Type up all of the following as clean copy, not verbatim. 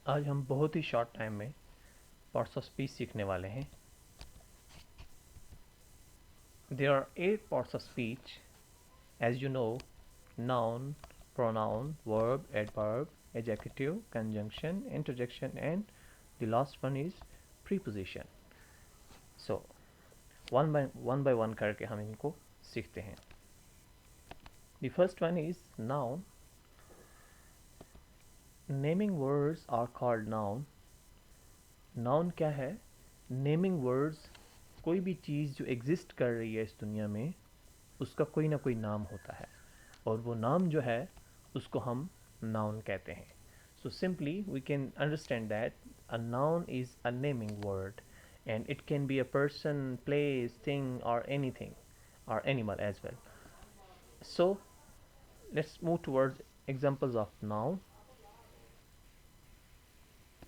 आज हम बहुत ही शॉर्ट टाइम में पार्ट्स ऑफ स्पीच सीखने वाले हैं। There are 8 parts of speech as you know: noun, pronoun, verb, adverb, adjective, conjunction, interjection, and the last one is preposition. So one by one करके हम इनको सीखते हैं. The first one is noun. Naming words are called noun. Noun क्या है? Naming words कोई भी चीज़ जो एग्जिस्ट कर रही है इस दुनिया में उसका कोई ना कोई नाम होता है और वो नाम जो है उसको हम नाउन कहते हैं. So simply we can understand that a noun is a naming word and it can be a person, place, thing और anything or animal as well. So let's move towards examples of noun.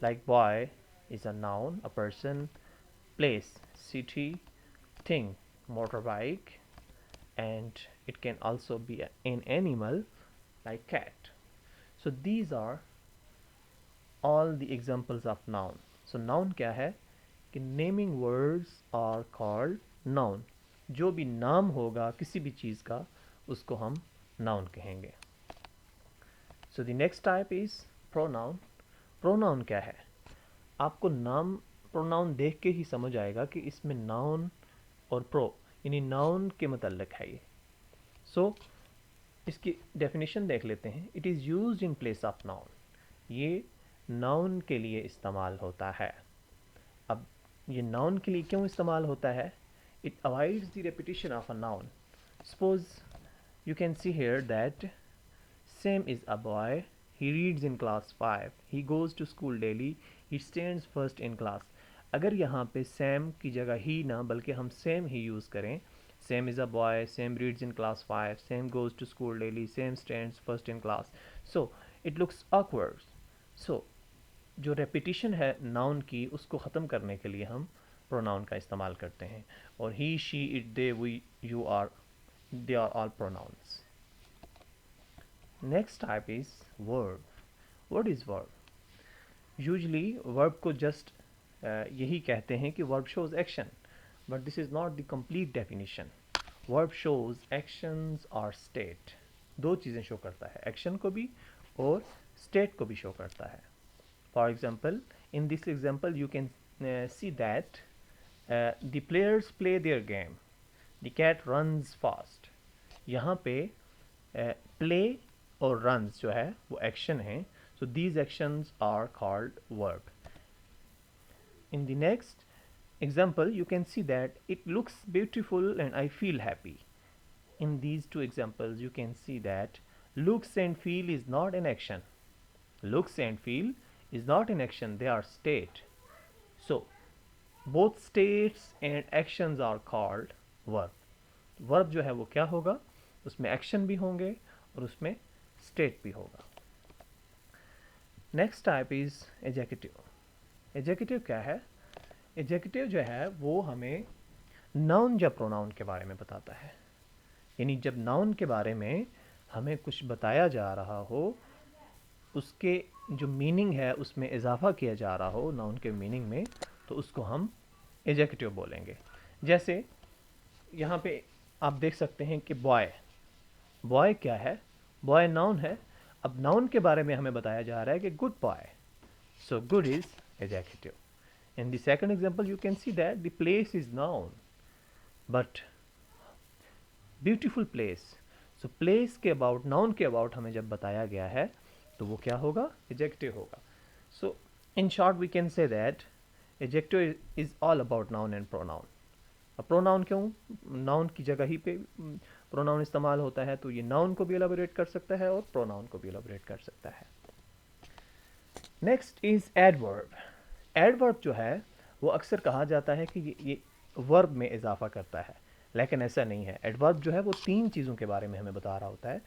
Like boy is a noun, a person, place, city, thing, motorbike, and it can also be an animal like cat. So these are all the examples of noun. So noun क्या है कि naming words are called noun. जो भी नाम होगा किसी भी चीज़ का उसको हम noun कहेंगे. So the next type is pronoun. Pronoun क्या है? आपको नाम pronoun देख के ही समझ आएगा कि इसमें noun और pro यानी noun के मतलब है ये. So इसकी डेफिनेशन देख लेते हैं. It is used in place of noun. ये नाउन के लिए इस्तेमाल होता है. अब ये नाउन के लिए क्यों इस्तेमाल होता है? It avoids the repetition of a noun. Suppose you can see here that Sam is a boy, he reads in class 5, he goes to school daily, he stands first in class. अगर यहाँ पे same की जगह ही ना बल्कि हम same ही use करें, same is a boy, same reads in class 5, same goes to school daily, same stands first in class, so it looks awkward. So जो repetition है noun की उसको ख़त्म करने के लिए हम pronoun का इस्तेमाल करते हैं और he, she, it, they, we, you are, they are all pronouns. Next type is verb. What is verb? Usually verb को just यही कहते हैं कि verb shows action, but this is not the complete definition. Verb shows actions or state. दो चीज़ें show करता है, action को भी और स्टेट को भी शो करता है. For example in this example you can see that the players play their game, the cat runs fast. यहाँ पे प्ले और रन्स जो है वो एक्शन है. So these actions are called verb. In the next example you can see that it looks beautiful and I feel happy. In these two examples you can see that looks and feel is not an action. Looks and feel is not an action, they are state. So both states and actions are called verb. Verb जो है वो क्या होगा? उसमें action भी होंगे और उसमें state भी होगा. Next type is adjective. Adjective क्या है? Adjective जो है वो हमें noun या pronoun के बारे में बताता है. यानी जब नाउन के बारे में हमें कुछ बताया जा रहा हो, उसके जो मीनिंग है उसमें इजाफा किया जा रहा हो नाउन के मीनिंग में, तो उसको हम एडजेक्टिव बोलेंगे. जैसे यहाँ पे आप देख सकते हैं कि बॉय, बॉय क्या है? बॉय नाउन है. अब नाउन के बारे में हमें बताया जा रहा है कि good boy, so good is adjective. In the second example you can see that the place is noun but beautiful place. So place के अबाउट, नाउन के अबाउट हमें जब बताया गया है तो वो क्या होगा? एडजेक्टिव होगा. So in short we can say that adjective is all about noun and pronoun. अब प्रोनाउन क्यों? नाउन की जगह ही पे प्रोनाउन इस्तेमाल होता है, तो ये नाउन को भी एलाबोरेट कर सकता है और प्रोनाउन को भी एलाबोरेट कर सकता है. Next is adverb. एडवर्ब जो है वो अक्सर कहा जाता है कि ये वर्ब में इजाफा करता है, लेकिन ऐसा नहीं है. एडवर्ब जो है वो तीन चीज़ों के बारे में हमें बता रहा होता है.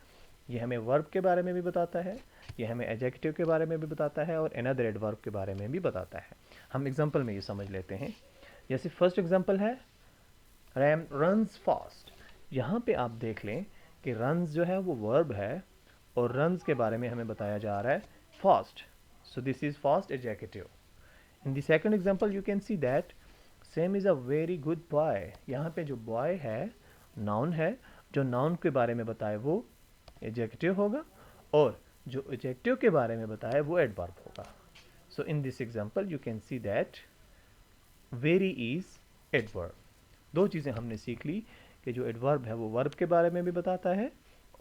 ये हमें वर्ब के बारे में भी बताता है, ये हमें एडजेक्टिव के बारे में भी बताता है और अनदर एडवर्ब के बारे में भी बताता है. हम एग्जांपल में ये समझ लेते हैं. जैसे फर्स्ट एग्जांपल है रैम रन्स फास्ट. यहाँ पे आप देख लें कि रन्स जो है वो वर्ब है और रन्स के बारे में हमें बताया जा रहा है fast. So this is first adjective. In the second example you can see that Sam is a very good boy. यहाँ पे जो boy है noun है, जो noun के बारे में बताए वो adjective होगा और जो adjective के बारे में बताए वो adverb होगा. So in this example you can see that very is adverb. दो चीज़ें हमने सीख ली कि जो adverb है वो verb के बारे में भी बताता है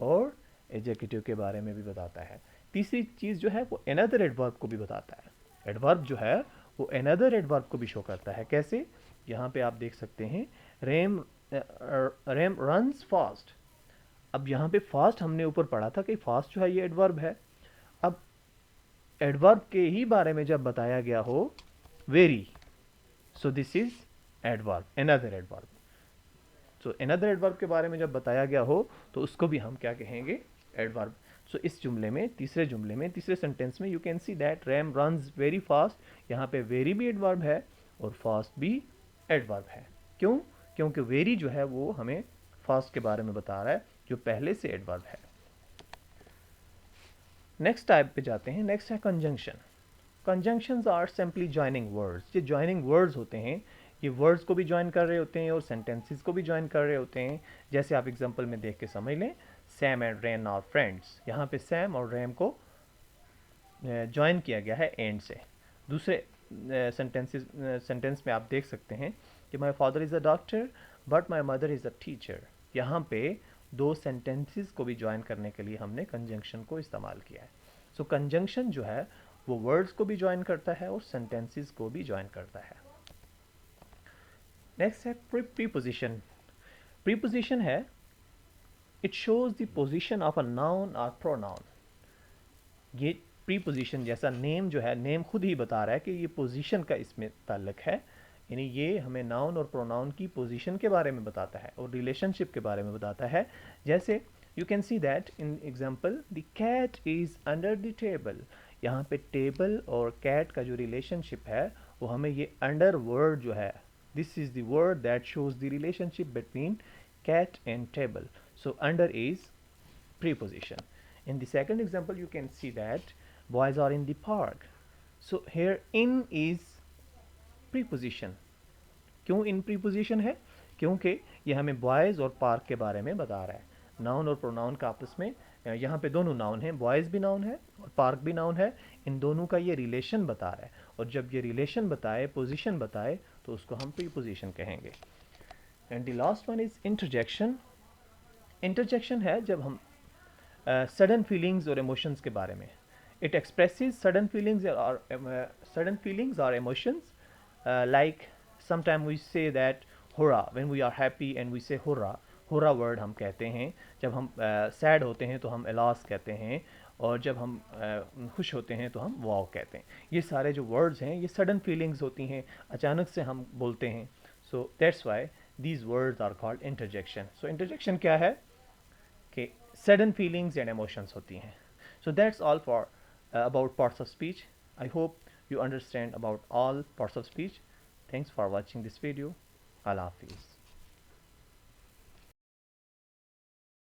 और adjective के बारे में भी बताता है. तीसरी चीज़ जो है वो another adverb को भी बताता है. Adverb जो है वो another adverb को भी शो करता है. कैसे? यहाँ पे आप देख सकते हैं रैम रन्स फास्ट. अब यहाँ पे फास्ट हमने ऊपर पढ़ा था कि फास्ट जो है ये एडवर्ब है. अब एडवर्ब के ही बारे में जब बताया गया हो very, so this is adverb, another adverb. So another adverb के बारे में जब बताया गया हो तो उसको भी हम क्या कहेंगे? एडवर्ब. सो इस जुमले में, तीसरे सेंटेंस में you can see that RAM runs very fast. यहाँ पे वेरी भी एडवर्ब है और फास्ट भी एडवर्ब है. क्यों? क्योंकि वेरी जो है वो हमें फास्ट के बारे में बता रहा है जो पहले से एडवर्ब है. नेक्स्ट टाइप पे जाते हैं. नेक्स्ट है conjunction. Conjunctions are simply joining words. ये जॉइनिंग वर्ड्स होते हैं, ये वर्ड्स को भी ज्वाइन कर रहे होते हैं और सेंटेंसेस को भी ज्वाइन कर रहे होते हैं. जैसे आप एग्जांपल में देख के समझ लें, Sam and Ran are friends. यहाँ पे सैम और रैम को ज्वाइन किया गया है एंड से. दूसरे सेंटेंस में आप देख सकते हैं कि my father is a doctor but my mother is a teacher. यहाँ पे दो सेंटेंसेस को भी ज्वाइन करने के लिए हमने कंजंक्शन को इस्तेमाल किया है. सो कंजंक्शन जो है वो वर्ड्स को भी ज्वाइन करता है और सेंटेंसेस को भी ज्वाइन करता है. नेक्स्ट है प्रीपोजिशन. प्रीपोजिशन है it shows the position of a noun और प्रोनाउन. ये प्रीपोजिशन जैसा नेम जो है, नेम खुद ही बता रहा है कि ये पोजीशन का इसमें ताल्लुक है. यानी ये हमें नाउन और प्रोनाउन की पोजीशन के बारे में बताता है और रिलेशनशिप के बारे में बताता है. जैसे you can see that in example the cat is under the table. यहाँ पे टेबल और कैट का जो रिलेशनशिप है वो हमें ये अंडर वर्ड जो है, this is the word that shows the relationship between cat and table. So under is preposition. In the second example you can see that boys are in the park. So here in is preposition. क्यों in preposition है? क्योंकि ये हमें boys और park के बारे में बता रहा है. नाउन और प्रोनाउन का आपस में, यहाँ पे दोनों नाउन हैं, बॉयज़ भी नाउन है और पार्क भी नाउन है. इन दोनों का ये रिलेशन बता रहा है और जब ये रिलेशन बताए, पोजीशन बताए, तो उसको हम प्रीपोजिशन कहेंगे. And the last one is interjection. Interjection है जब हम सडन फीलिंग्स और इमोशंस के बारे में. इट एक्सप्रेसेस सडन फीलिंग्स और emotions like sometime we say that hurrah when we are happy and we say hurrah. Hurrah word हम कहते हैं जब हम सैड होते हैं तो हम एलास कहते हैं और जब हम खुश होते हैं तो हम वाव कहते हैं. ये सारे जो वर्ड्स हैं ये सडन फीलिंग्स होती हैं, अचानक से हम बोलते हैं. So that's why these words are called interjection. So interjection क्या है कि sudden feelings and emotions होती हैं. So that's all for about parts of speech. I hope you understand about all parts of speech. Thanks for watching this video. Allah Hafiz.